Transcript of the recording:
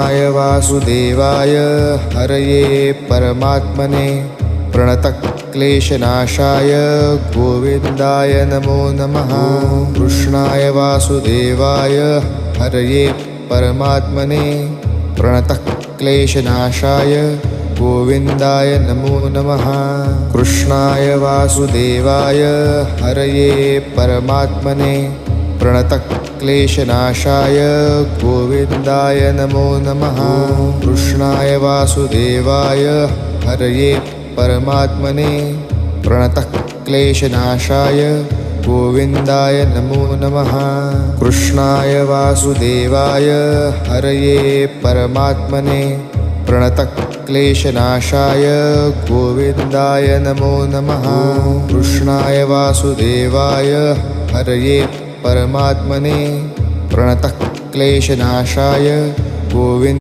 वासुदेवाय हरये परमात्मने प्रणतक्लेशनाशाय गोविन्दाय नमो नमः। कृष्णाय वासुदेवाय हरये परमात्मने प्रणतक्लेशनाशाय गोविन्दाय नमो नमः। कृष्णाय वासुदेवाय हरये परमात्मने प्रणतक्लेशनाशाय गोविन्दाय नमो नमः। कृष्णाय वासुदेवाय हरये परमात्मने प्रणतक्लेशनाशाय गोविन्दाय नमो नमः। कृष्णाय वासुदेवाय हरये परमात्मने प्रणतक्लेशनाशाय गोविन्दाय नमो नमः। कृष्णाय वासुदेवाय हरये परमात्मने प्रणतक्लेशनाशाय गोविन्द